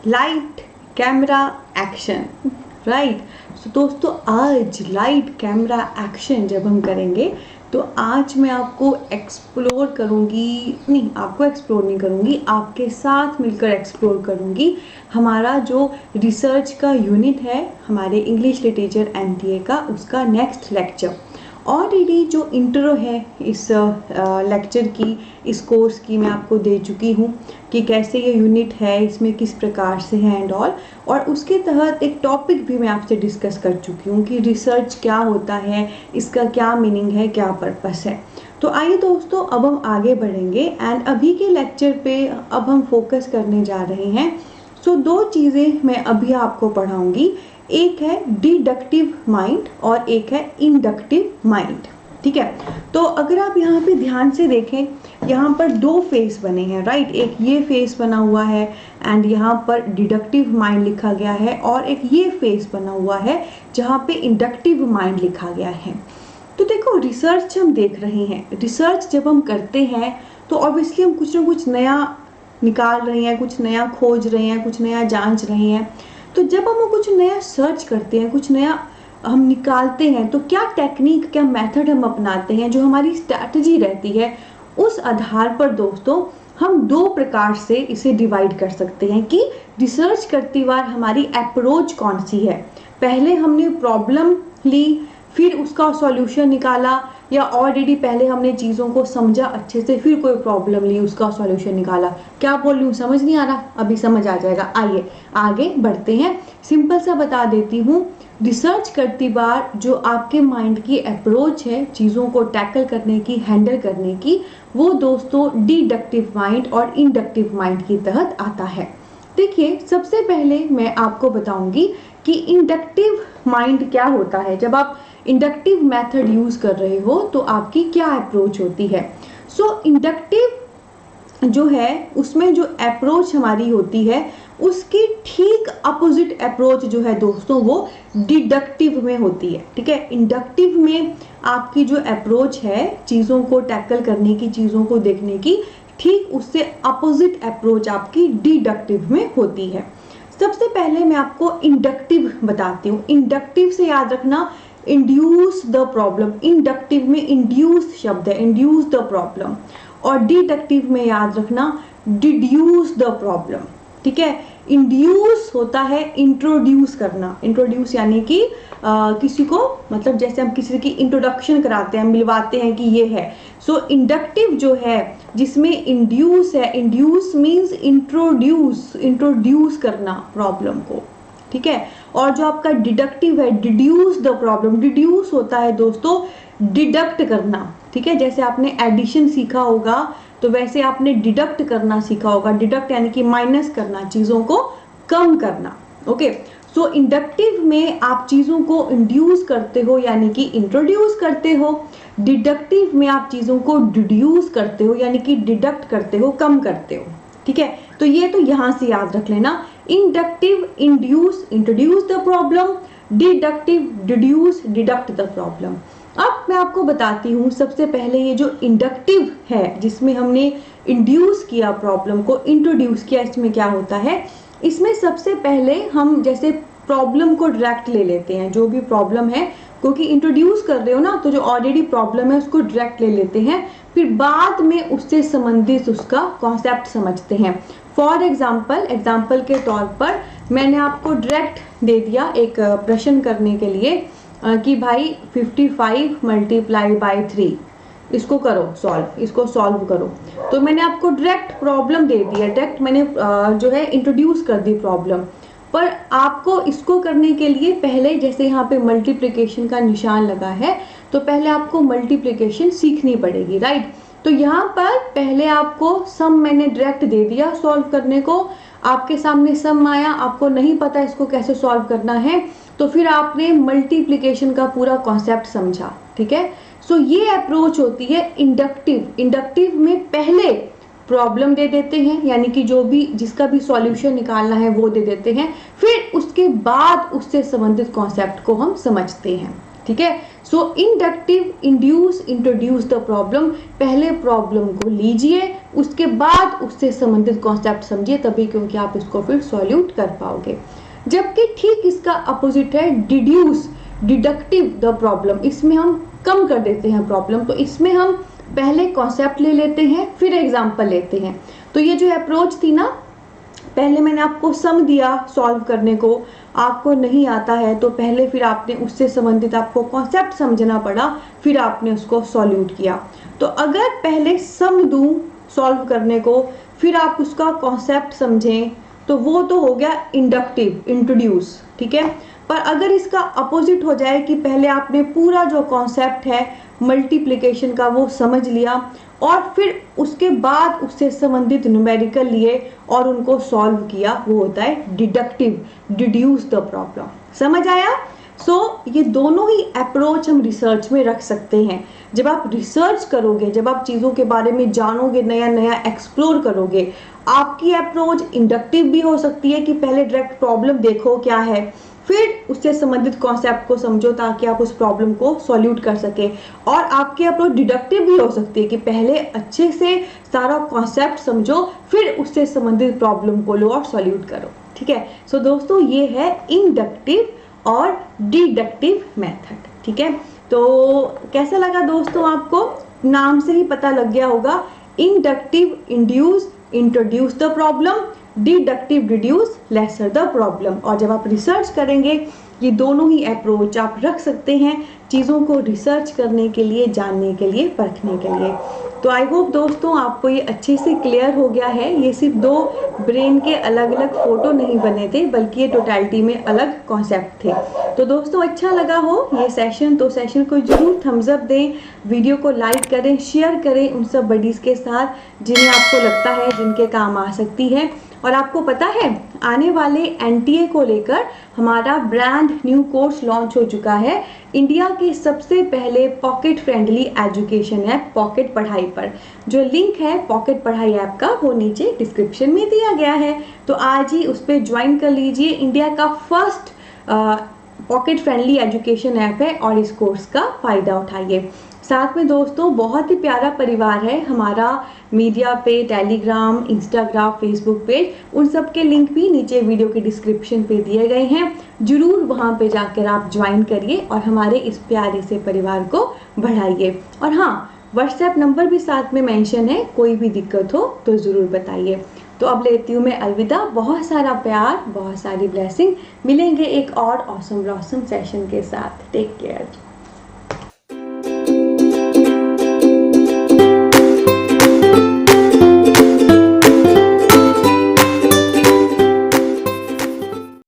Light camera action, right. तो दोस्तों आज लाइट कैमरा एक्शन जब हम करेंगे तो आज मैं आपको एक्सप्लोर करूंगी, नहीं आपको एक्सप्लोर नहीं करूंगी, आपके साथ मिलकर एक्सप्लोर करूंगी हमारा जो रिसर्च का यूनिट है हमारे इंग्लिश लिटरेचर एनटीए का, उसका नेक्स्ट लेक्चर। ऑलरेडी जो इंट्रो है इस लेक्चर की, इस कोर्स की, मैं आपको दे चुकी हूँ कि कैसे ये यूनिट है, इसमें किस प्रकार से है एंड ऑल, और उसके तहत एक टॉपिक भी मैं आपसे डिस्कस कर चुकी हूँ कि रिसर्च क्या होता है, इसका क्या मीनिंग है, क्या पर्पस है। तो आइए दोस्तों अब हम आगे बढ़ेंगे एंड अभी के लेक्चर पे अब हम फोकस करने जा रहे हैं। सो दो चीज़ें मैं अभी आपको पढ़ाऊंगी, एक है डिडक्टिव माइंड और एक है इंडक्टिव माइंड, ठीक है। तो अगर आप यहाँ पे ध्यान से देखें, यहाँ पर दो फेस बने हैं, राइट। एक ये फेस बना हुआ है एंड यहाँ पर डिडक्टिव माइंड लिखा गया है, और एक ये फेस बना हुआ है जहाँ पे इंडक्टिव माइंड लिखा गया है। तो देखो रिसर्च हम देख रहे हैं, रिसर्च जब हम करते हैं तो ऑब्वियसली हम कुछ ना कुछ नया निकाल रहे हैं, कुछ नया खोज रहे हैं, कुछ नया जांच रहे हैं। तो जब हम कुछ नया सर्च करते हैं, कुछ नया हम निकालते हैं, तो क्या टेक्निक, क्या मेथड हम अपनाते हैं, जो हमारी स्ट्रैटेजी रहती है, उस आधार पर दोस्तों हम दो प्रकार से इसे डिवाइड कर सकते हैं कि रिसर्च करते बार हमारी अप्रोच कौन सी है। पहले हमने प्रॉब्लम ली, फिर उसका सॉल्यूशन निकाला, या ऑलरेडी पहले हमने चीज़ों को समझा अच्छे से, फिर कोई प्रॉब्लम ली, उसका सॉल्यूशन निकाला। क्या बोल रही हूँ, समझ नहीं आ रहा? अभी समझ आ जाएगा। आइए आगे बढ़ते हैं। सिंपल सा बता देती हूँ, रिसर्च करती बार जो आपके माइंड की अप्रोच है चीज़ों को टैकल करने की, हैंडल करने की, वो दोस्तों डिडक्टिव माइंड और इंडक्टिव माइंड की तहत आता है। देखिए सबसे पहले मैं आपको बताऊंगी कि इंडक्टिव माइंड क्या होता है। जब आप इंडक्टिव मेथड यूज कर रहे हो तो आपकी क्या अप्रोच होती है। सो इंडक्टिव जो है उसमें जो अप्रोच हमारी होती है उसकी ठीक अपोजिट अप्रोच जो है दोस्तों वो डिडक्टिव में होती है, ठीक है। इंडक्टिव में आपकी जो अप्रोच है चीज़ों को टैकल करने की, चीज़ों को देखने की, ठीक उससे अपोजिट अप्रोच आपकी डिडक्टिव में होती है। सबसे पहले मैं आपको इंडक्टिव बताती हूँ। इंडक्टिव से याद रखना इंड्यूस द प्रॉब्लम, इंडक्टिव में इंड्यूस शब्द है, इंड्यूस द प्रॉब्लम, और डिडक्टिव में याद रखना डिड्यूस द प्रॉब्लम, ठीक है। इंड्यूस होता है इंट्रोड्यूस करना, इंट्रोड्यूस यानी कि किसी को, मतलब जैसे हम किसी की इंट्रोडक्शन कराते हैं, मिलवाते हैं कि ये है। सो इंडक्टिव जो है जिसमें इंड्यूस है, इंड्यूस मीन्स इंट्रोड्यूस, इंट्रोड्यूस करना प्रॉब्लम को, ठीक है। और जो आपका डिडक्टिव है डिड्यूस द प्रॉब्लम, डिड्यूस होता है दोस्तों डिडक्ट करना, ठीक है। जैसे आपने एडिशन सीखा होगा तो वैसे आपने डिडक्ट करना सीखा होगा। डिडक्ट यानी कि माइनस करना, चीज़ों को कम करना, ओके। सो इंडक्टिव में आप चीज़ों को इंड्यूस करते हो यानी कि इंट्रोड्यूस करते हो, डिडक्टिव में आप चीज़ों को डिड्यूस करते हो यानी कि डिडक्ट करते हो, कम करते हो, ठीक है। तो ये तो यहाँ से याद रख लेना, inductive induce, introduce the problem, deductive deduce, deduct the problem. अब मैं आपको बताती हूँ सबसे पहले ये जो इंडक्टिव है जिसमें हमने इंड्यूस किया प्रॉब्लम को, इंट्रोड्यूस किया, इसमें क्या होता है, इसमें सबसे पहले हम जैसे प्रॉब्लम को डायरेक्ट ले लेते हैं, जो भी प्रॉब्लम है, क्योंकि इंट्रोड्यूस कर रहे हो ना, तो जो ऑलरेडी प्रॉब्लम है उसको डायरेक्ट ले लेते हैं, फिर बाद में उससे संबंधित उसका कॉन्सेप्ट समझते हैं। फॉर एग्जाम्पल के तौर पर मैंने आपको डायरेक्ट दे दिया एक प्रश्न करने के लिए कि भाई 55 मल्टीप्लाई बाई 3, इसको करो सॉल्व, इसको सॉल्व करो। तो मैंने आपको डायरेक्ट प्रॉब्लम दे दी है, डायरेक्ट मैंने जो है इंट्रोड्यूस कर दी प्रॉब्लम। पर आपको इसको करने के लिए पहले, जैसे यहाँ पे मल्टीप्लिकेशन का निशान लगा है, तो पहले आपको मल्टीप्लिकेशन सीखनी पड़ेगी, राइट। तो यहाँ पर पहले आपको सम मैंने डायरेक्ट दे दिया सॉल्व करने को, आपके सामने सम आया, आपको नहीं पता इसको कैसे सॉल्व करना है, तो फिर आपने मल्टीप्लिकेशन का पूरा कॉन्सेप्ट समझा, ठीक है। सो ये अप्रोच होती है इंडक्टिव। इंडक्टिव में पहले प्रॉब्लम दे देते हैं यानी कि जो भी जिसका भी सॉल्यूशन निकालना है वो दे देते हैं, फिर उसके बाद उससे संबंधित कॉन्सेप्ट को हम समझते हैं, ठीक है। So inductive, induce, introduce the problem, पहले प्रॉब्लम को लीजिए, उसके बाद उससे संबंधित कॉन्सेप्ट समझिए, तभी क्योंकि आप इसको फिर सॉल्यूट कर पाओगे। जबकि ठीक इसका अपोजिट है डिड्यूस, डिडक्टिव द प्रॉब्लम, इसमें हम कम कर देते हैं प्रॉब्लम, तो इसमें हम पहले कॉन्सेप्ट ले लेते हैं फिर एग्जाम्पल लेते हैं। तो ये जो अप्रोच थी ना, पहले मैंने आपको सम दिया सॉल्व करने को, आपको नहीं आता है तो पहले फिर आपने उससे संबंधित आपको कॉन्सेप्ट समझना पड़ा, फिर आपने उसको सॉल्यूट किया। तो अगर पहले सम दूं सॉल्व करने को, फिर आप उसका कॉन्सेप्ट समझें, तो वो तो हो गया इंडक्टिव, इंट्रोड्यूस, ठीक है। पर अगर इसका अपोजिट हो जाए कि पहले आपने पूरा जो कॉन्सेप्ट है मल्टीप्लिकेशन का वो समझ लिया और फिर उसके बाद उससे संबंधित न्यूमेरिकल लिए और उनको सॉल्व किया, वो होता है डिडक्टिव, डिड्यूस द प्रॉब्लम। समझ आया? ये दोनों ही अप्रोच हम रिसर्च में रख सकते हैं। जब आप रिसर्च करोगे, जब आप चीज़ों के बारे में जानोगे, नया नया एक्सप्लोर करोगे, आपकी अप्रोच इंडक्टिव भी हो सकती है कि पहले डायरेक्ट प्रॉब्लम देखो क्या है, फिर उससे संबंधित कॉन्सेप्ट को समझो ताकि आप उस प्रॉब्लम को सॉल्यूट कर सके। और आपकी अप्रोच डिडक्टिव भी हो सकती है कि पहले अच्छे से सारा कॉन्सेप्ट समझो, फिर उससे संबंधित प्रॉब्लम को लो और सॉल्यूट करो, ठीक है। दोस्तों ये है इंडक्टिव और डिडक्टिव मेथड, ठीक है। तो कैसा लगा दोस्तों आपको? नाम से ही पता लग गया होगा, inductive induce, introduce the problem, deductive deduce, lesser the problem. और जब आप रिसर्च करेंगे, ये दोनों ही अप्रोच आप रख सकते हैं चीज़ों को रिसर्च करने के लिए, जानने के लिए, परखने के लिए। तो आई होप दोस्तों आपको ये अच्छे से क्लियर हो गया है। ये सिर्फ दो ब्रेन के अलग अलग फोटो नहीं बने थे, बल्कि ये टोटलिटी में अलग कॉन्सेप्ट थे। तो दोस्तों अच्छा लगा हो ये सेशन, तो सेशन को जरूर थम्स अप दें, वीडियो को लाइक करें, शेयर करें उन सब बडीज़ के साथ जिन्हें आपको लगता है जिनके काम आ सकती है। और आपको पता है आने वाले एनटीए को लेकर हमारा ब्रांड न्यू कोर्स लॉन्च हो चुका है, इंडिया के सबसे पहले pocket friendly education app pocket पढ़ाई पर। जो लिंक है पॉकेट पढ़ाई ऐप का वो नीचे डिस्क्रिप्शन में दिया गया है, तो आज ही उस पर ज्वाइन कर लीजिए। इंडिया का first pocket friendly education app है और इस कोर्स का फ़ायदा उठाइए। साथ में दोस्तों बहुत ही प्यारा परिवार है हमारा, मीडिया पे, टेलीग्राम, इंस्टाग्राम, फेसबुक पेज, उन सब के लिंक भी नीचे वीडियो के डिस्क्रिप्शन पे दिए गए हैं। जरूर वहाँ पे जाकर आप ज्वाइन करिए और हमारे इस प्यारे से परिवार को बढ़ाइए। और हाँ, व्हाट्सएप नंबर भी साथ में मेंशन है, कोई भी दिक्कत हो तो ज़रूर बताइए। तो अब लेती हूँ मैं अलविदा, बहुत सारा प्यार, बहुत सारी ब्लेसिंग, मिलेंगे एक और ऑसम ब्लॉसम सेशन के साथ। Take care.